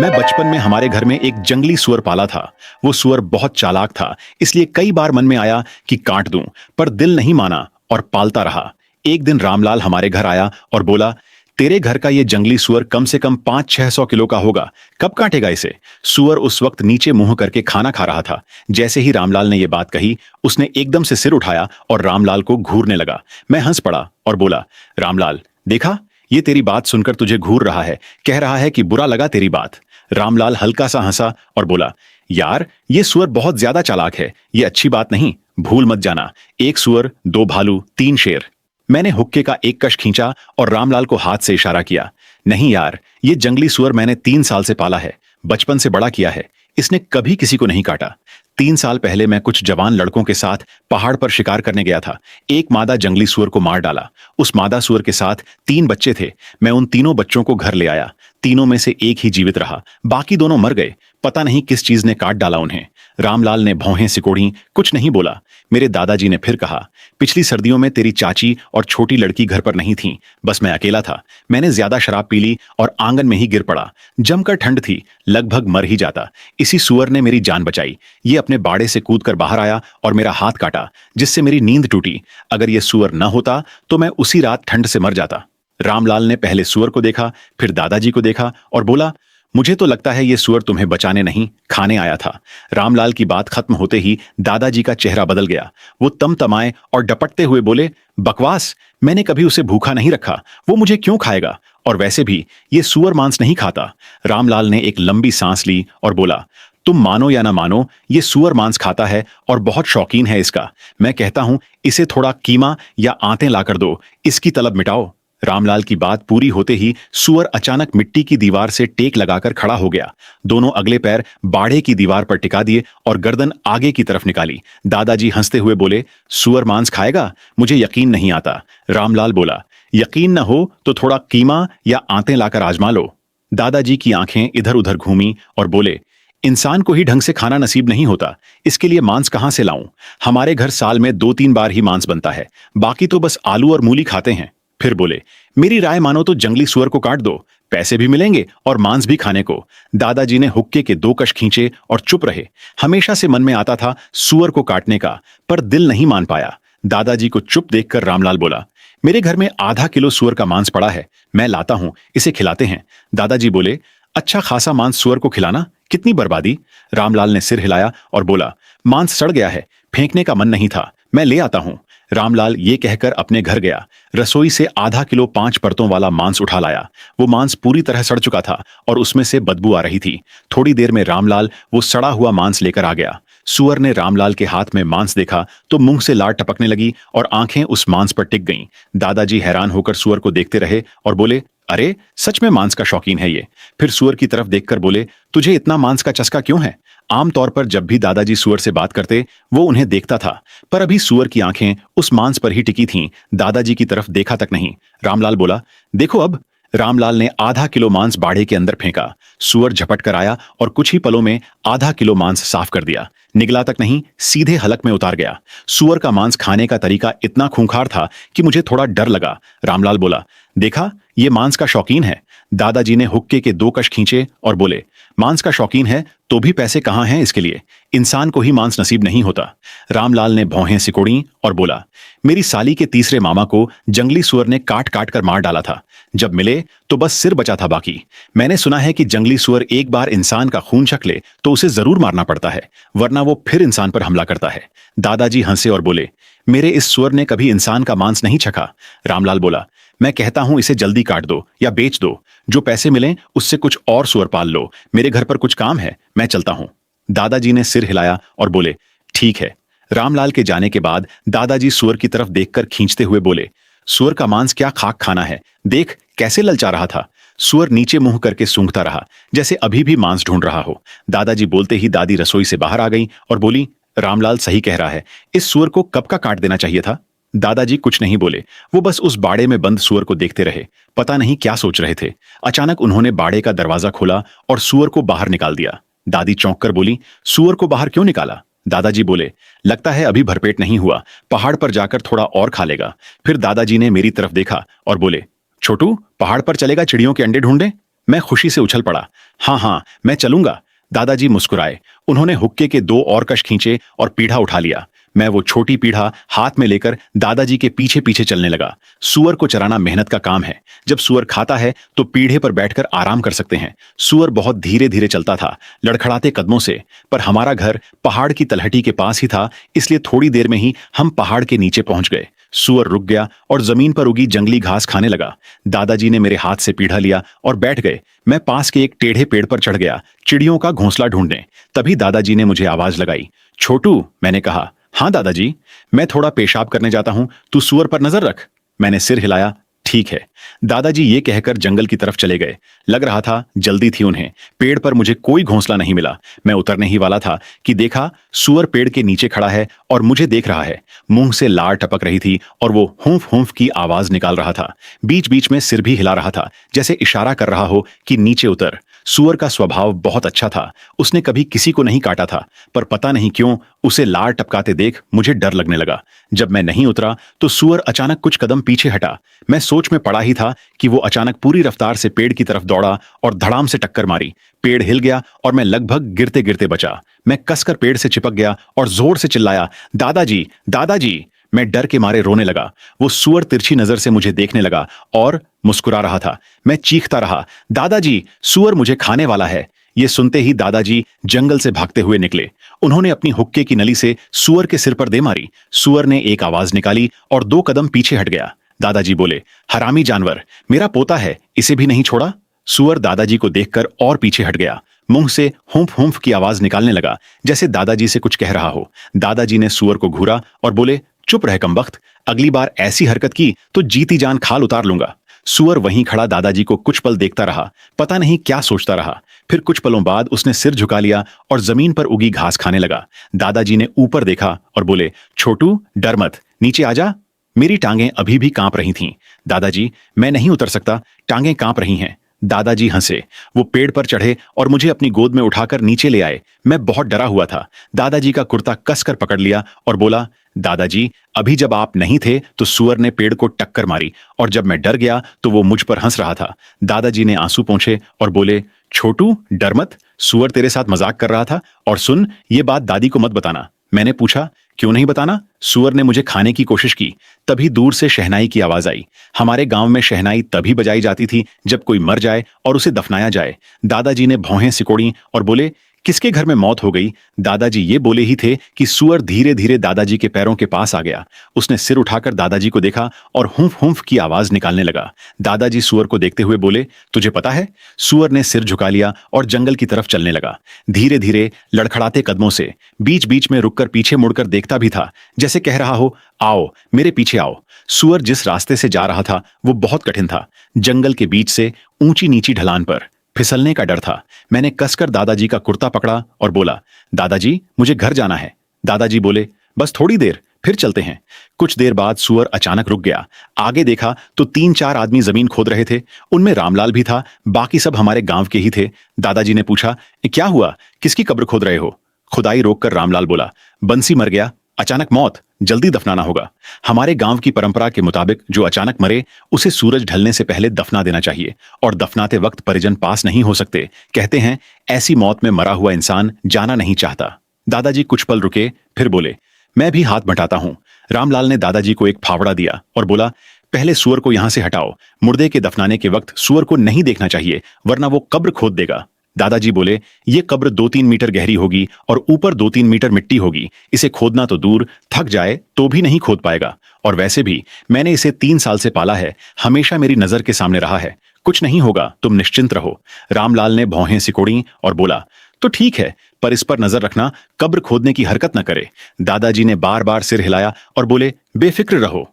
मैं बचपन में हमारे घर में एक जंगली सुअर पाला था। वो सुअर बहुत चालाक था, इसलिए कई बार मन में आया कि काट दूं, पर दिल नहीं माना और पालता रहा। एक दिन रामलाल हमारे घर आया और बोला, तेरे घर का ये जंगली सुअर कम से कम 500-600 किलो का होगा, कब काटेगा इसे? सुअर उस वक्त नीचे मुंह करके खाना खा रहा था। जैसे ही रामलाल ने यह बात कही, उसने एकदम से सिर उठाया और रामलाल को घूरने लगा। मैं हंस पड़ा और बोला, रामलाल, देखा, ये तेरी बात सुनकर तुझे घूर रहा है, कह रहा है कि बुरा लगा तेरी बात। रामलाल हल्का सा हंसा और बोला, यार, ये सुअर बहुत ज्यादा चालाक है, ये अच्छी बात नहीं, भूल मत जाना, एक सुअर, दो भालू, तीन शेर। मैंने हुक्के का एक कश खींचा और रामलाल को हाथ से इशारा किया। नहीं यार, ये जंगली सुअर मैंने 3 साल से पाला है, बचपन से बड़ा किया है, इसने कभी किसी को नहीं काटा। 3 साल पहले मैं कुछ जवान लड़कों के साथ पहाड़ पर शिकार करने गया था। एक मादा जंगली सुअर को मार डाला। उस मादा सुअर के साथ 3 बच्चे थे। मैं उन तीनों बच्चों को घर ले आया। तीनों में से एक ही जीवित रहा, बाकी दोनों मर गए। पता नहीं किस चीज ने काट डाला उन्हें। रामलाल ने भौहें सिकोड़ी, कुछ नहीं बोला। मेरे दादाजी ने फिर कहा, पिछली सर्दियों में तेरी चाची और छोटी लड़की घर पर नहीं थी, बस मैं अकेला था। मैंने ज्यादा शराब पी ली और आंगन में ही गिर पड़ा। जमकर ठंड थी, लगभग मर ही जाता। इसी सुअर ने मेरी जान बचाई। ये अपने बाड़े से कूदकर बाहर आया और मेरा हाथ काटा, जिससे मेरी नींद टूटी। अगर ये सुअर न होता तो मैं उसी रात ठंड से मर जाता। रामलाल ने पहले सुअर को देखा, फिर दादाजी को देखा और बोला, मुझे तो लगता है ये सुअर तुम्हें बचाने नहीं, खाने आया था। रामलाल की बात खत्म होते ही दादाजी का चेहरा बदल गया। वो तमतमाए और डपटते हुए बोले, बकवास, मैंने कभी उसे भूखा नहीं रखा, वो मुझे क्यों खाएगा? और वैसे भी ये सुअर मांस नहीं खाता। रामलाल ने एक लंबी सांस ली और बोला, तुम मानो या ना मानो, ये सुअर मांस खाता है और बहुत शौकीन है इसका। मैं कहता हूं, इसे थोड़ा कीमा या आंतें लाकर दो, इसकी तलब मिटाओ। रामलाल की बात पूरी होते ही सुअर अचानक मिट्टी की दीवार से टेक लगाकर खड़ा हो गया। दोनों अगले पैर बाड़े की दीवार पर टिका दिए और गर्दन आगे की तरफ निकाली। दादाजी हंसते हुए बोले, सुअर मांस खाएगा? मुझे यकीन नहीं आता। रामलाल बोला, यकीन न हो तो थोड़ा कीमा या आंतें लाकर आजमा लो। दादाजी की आंखें इधर उधर घूमी और बोले, इंसान को ही ढंग से खाना नसीब नहीं होता, इसके लिए मांस कहां से लाऊं? हमारे घर साल में 2-3 बार ही मांस बनता है, बाकी तो बस आलू और मूली खाते हैं। फिर बोले, मेरी राय मानो तो जंगली सुअर को काट दो, पैसे भी मिलेंगे और मांस भी खाने को। दादाजी ने हुक्के के 2 कश खींचे और चुप रहे। हमेशा से मन में आता था सुअर को काटने का, पर दिल नहीं मान पाया। दादाजी को चुप देखकर रामलाल बोला, मेरे घर में आधा किलो सुअर का मांस पड़ा है, मैं लाता हूं, इसे खिलाते हैं। दादाजी बोले, अच्छा खासा मांस सुअर को खिलाना, कितनी बर्बादी? रामलाल ने सिर हिलाया और बोला, मांस सड़ गया है, फेंकने का मन नहीं था, मैं ले आता हूं। रामलाल ये कहकर अपने घर गया। रसोई से आधा किलो 5 परतों वाला मांस उठा लाया। वो मांस पूरी तरह सड़ चुका था और उसमें से बदबू आ रही थी। थोड़ी देर में रामलाल वो सड़ा हुआ मांस लेकर आ गया। सुअर ने रामलाल के हाथ में मांस देखा तो मुंह से लार टपकने लगी और आंखें उस मांस पर टिक गईं। दादाजी हैरान होकर सुअर को देखते रहे और बोले, अरे, सच में मांस का शौकीन है ये। फिर सुअर की तरफ देखकर बोले, तुझे इतना मांस का चस्का क्यों है? आमतौर पर जब भी दादाजी सुअर से बात करते, वो उन्हें देखता था, पर अभी सुअर की आंखें उस मांस पर ही टिकी थीं, दादाजी की तरफ देखा तक नहीं। रामलाल बोला, देखो अब। रामलाल ने आधा किलो मांस बाड़े के अंदर फेंका। सुअर झपट कर आया और कुछ ही पलों में आधा किलो मांस साफ कर दिया। निगला तक नहीं, सीधे हलक में उतार गया। सुअर का मांस खाने का तरीका इतना खूंखार था कि मुझे थोड़ा डर लगा। रामलाल बोला, देखा, ये मांस का शौकीन है। दादाजी ने हुक्के के 2 कश खींचे और बोले, मांस का शौकीन है तो भी पैसे कहां हैं इसके लिए? इंसान को ही मांस नसीब नहीं होता। रामलाल ने भौहें सिकोड़ी और बोला, मेरी साली के तीसरे मामा को जंगली सुअर ने काट काट कर मार डाला था। जब मिले तो बस सिर बचा था बाकी। मैंने सुना है कि जंगली सुअर एक बार इंसान का खून चख ले तो उसे जरूर मारना पड़ता है, वरना वो फिर इंसान पर हमला करता है। दादाजी हंसे और बोले, मेरे इस सुअर ने कभी इंसान का मांस नहीं चखा। रामलाल बोला, मैं कहता हूं, इसे जल्दी काट दो या बेच दो, जो पैसे मिलें उससे कुछ और सुअर पाल लो। मेरे घर पर कुछ काम है, मैं चलता हूं। दादाजी ने सिर हिलाया और बोले, ठीक है। रामलाल के जाने के बाद दादाजी सुअर की तरफ देखकर खींचते हुए बोले, सुअर का मांस क्या खाक खाना है, देख कैसे ललचा रहा था। सुअर नीचे मुंह करके सूंघता रहा, जैसे अभी भी मांस ढूंढ रहा हो। दादाजी बोलते ही दादी रसोई से बाहर आ गई और बोली, रामलाल सही कह रहा है, इस सुअर को कब का काट देना चाहिए था। दादाजी कुछ नहीं बोले, वो बस उस बाड़े में बंद सुअर को देखते रहे। पता नहीं क्या सोच रहे थे। अचानक उन्होंने बाड़े का दरवाजा खोला और सुअर को बाहर निकाल दिया। दादी चौंक कर बोली, सुअर को बाहर क्यों निकाला? दादाजी बोले, लगता है अभी भरपेट नहीं हुआ, पहाड़ पर जाकर थोड़ा और खा लेगा। फिर दादाजी ने मेरी तरफ देखा और बोले, छोटू, पहाड़ पर चलेगा चिड़ियों के अंडे ढूंढने? मैं खुशी से उछल पड़ा। हाँ हाँ, मैं चलूंगा। दादाजी मुस्कुराए। उन्होंने हुक्के के दो और कश खींचे और पीढ़ा उठा लिया। मैं वो छोटी पीढ़ा हाथ में लेकर दादाजी के पीछे पीछे चलने लगा। सूअर को चराना मेहनत का काम है। जब सूअर खाता है तो पीढ़े पर बैठकर आराम कर सकते हैं। सूअर बहुत धीरे धीरे चलता था, लड़खड़ाते कदमों से। पर हमारा घर पहाड़ की तलहटी के पास ही था, इसलिए थोड़ी देर में ही हम पहाड़ के नीचे पहुंच गए। सूअर रुक गया और जमीन पर उगी जंगली घास खाने लगा। दादाजी ने मेरे हाथ से पीढ़ा लिया और बैठ गए। मैं पास के एक टेढ़े पेड़ पर चढ़ गया, चिड़ियों का घोंसला ढूंढने। तभी दादाजी ने मुझे आवाज लगाई। छोटू, मैंने कहा। हाँ दादाजी, मैं थोड़ा पेशाब करने जाता हूं, तू सूअर पर नजर रख। मैंने सिर हिलाया। ठीक है। दादाजी ये कहकर जंगल की तरफ चले गए। लग रहा था जल्दी थी उन्हें। पेड़ पर मुझे कोई घोंसला नहीं मिला। मैं उतरने ही वाला था कि देखा सूअर पेड़ के नीचे खड़ा है और मुझे देख रहा है। मुंह से लार टपक रही थी और वो हूंफ हूंफ की आवाज निकाल रहा था। बीच बीच में सिर भी हिला रहा था, जैसे इशारा कर रहा हो कि नीचे उतर। सूअर का स्वभाव बहुत अच्छा था। उसने कभी किसी को नहीं काटा था, पर पता नहीं क्यों उसे लार टपकाते देख मुझे डर लगने लगा। जब मैं नहीं उतरा तो सूअर अचानक कुछ कदम पीछे हटा। मैं सोच में पड़ा ही था कि वो अचानक पूरी रफ्तार से पेड़ की तरफ दौड़ा और धड़ाम से टक्कर मारी। पेड़ हिल गया और मैं लगभग गिरते गिरते बचा। मैं कसकर पेड़ से चिपक गया और जोर से चिल्लाया, दादाजी, दादाजी। मैं डर के मारे रोने लगा। वो सूअर तिरछी नजर से मुझे देखने लगा और मुस्कुरा रहा था। मैं चीखता रहा, दादाजी, सूअर मुझे खाने वाला है। ये सुनते ही दादाजी जंगल से भागते हुए निकले। उन्होंने अपनी हुक्के की नली से सूअर के सिर पर दे मारी। सूअर ने एक आवाज निकाली और 2 कदम पीछे हट गया। दादाजी बोले, हरामी जानवर, मेरा पोता है, इसे भी नहीं छोड़ा। सूअर दादाजी को देखकर और पीछे हट गया। मुंह से हुंफ हुंफ की आवाज निकालने लगा, जैसे दादाजी से कुछ कह रहा हो। दादाजी ने सूअर को घूरा और बोले, चुप रह कमबख्त, अगली बार ऐसी हरकत की तो जीती जान खाल उतार लूंगा। सूअर वहीं खड़ा दादाजी को कुछ पल देखता रहा, पता नहीं क्या सोचता रहा। फिर कुछ पलों बाद उसने सिर झुका लिया और जमीन पर उगी घास खाने लगा। दादाजी ने ऊपर देखा और बोले, छोटू, डर मत, नीचे आजा। मेरी टांगें अभी भी कांप रही थीं। दादाजी, मैं नहीं उतर सकता, टांगें कांप रही हैं। दादाजी हंसे। वो पेड़ पर चढ़े और मुझे अपनी गोद में उठाकर नीचे ले आए। मैं बहुत डरा हुआ था। दादाजी का कुर्ता कसकर पकड़ लिया और बोला, दादाजी, अभी जब आप नहीं थे तो सूअर ने पेड़ को टक्कर मारी और जब मैं डर गया तो वो मुझ पर हंस रहा था। दादाजी ने आंसू पोंछे और बोले, छोटू, डर मत, सूअर तेरे साथ मजाक कर रहा था। और सुन, ये बात दादी को मत बताना। मैंने पूछा, क्यों नहीं बताना? सूअर ने मुझे खाने की कोशिश की। तभी दूर से शहनाई की आवाज आई। हमारे गांव में शहनाई तभी बजाई जाती थी जब कोई मर जाए और उसे दफनाया जाए। दादाजी ने भौहें सिकोड़ी और बोले, किसके घर में मौत हो गई? दादाजी ये बोले ही थे कि सूअर धीरे धीरे दादाजी के पैरों के पास आ गया। उसने सिर उठाकर दादाजी को देखा और हुंफ हुंफ की आवाज निकालने लगा। दादाजी सूअर को देखते हुए बोले, तुझे पता है? सूअर ने सिर झुका लिया और जंगल की तरफ चलने लगा, धीरे धीरे, लड़खड़ाते कदमों से। बीच बीच में रुककर पीछे मुड़कर देखता भी था, जैसे कह रहा हो, आओ, मेरे पीछे आओ। सूअर जिस रास्ते से जा रहा था वो बहुत कठिन था। जंगल के बीच से ऊंची नीची ढलान पर फिसलने का डर था। मैंने कसकर दादाजी का कुर्ता पकड़ा और बोला, दादाजी, मुझे घर जाना है। दादाजी बोले, बस थोड़ी देर, फिर चलते हैं। कुछ देर बाद सूअर अचानक रुक गया। आगे देखा तो 3-4 आदमी जमीन खोद रहे थे। उनमें रामलाल भी था, बाकी सब हमारे गांव के ही थे। दादाजी ने पूछा, क्या हुआ, किसकी कब्र खोद रहे हो? खुदाई रोककर रामलाल बोला, बंसी मर गया, अचानक मौत, जल्दी दफनाना होगा। हमारे गांव की परंपरा के मुताबिक जो अचानक मरे उसे सूरज ढलने से पहले दफना देना चाहिए, और दफनाते वक्त परिजन पास नहीं हो सकते। कहते हैं ऐसी मौत में मरा हुआ इंसान जाना नहीं चाहता। दादाजी कुछ पल रुके, फिर बोले, मैं भी हाथ बंटाता हूं। रामलाल ने दादाजी को एक फावड़ा दिया और बोला, पहले सूअर को यहां से हटाओ। मुर्दे के दफनाने के वक्त सूअर को नहीं देखना चाहिए, वरना वो कब्र खोद देगा। दादाजी बोले, ये कब्र 2-3 मीटर गहरी होगी और ऊपर 2-3 मीटर मिट्टी होगी। इसे खोदना तो दूर, थक जाए तो भी नहीं खोद पाएगा। और वैसे भी मैंने इसे 3 साल से पाला है, हमेशा मेरी नजर के सामने रहा है। कुछ नहीं होगा, तुम निश्चिंत रहो। रामलाल ने भौहें सिकोड़ी और बोला, तो ठीक है, पर इस पर नजर रखना, कब्र खोदने की हरकत न करे। दादाजी ने बार बार सिर हिलाया और बोले, बेफिक्र रहो।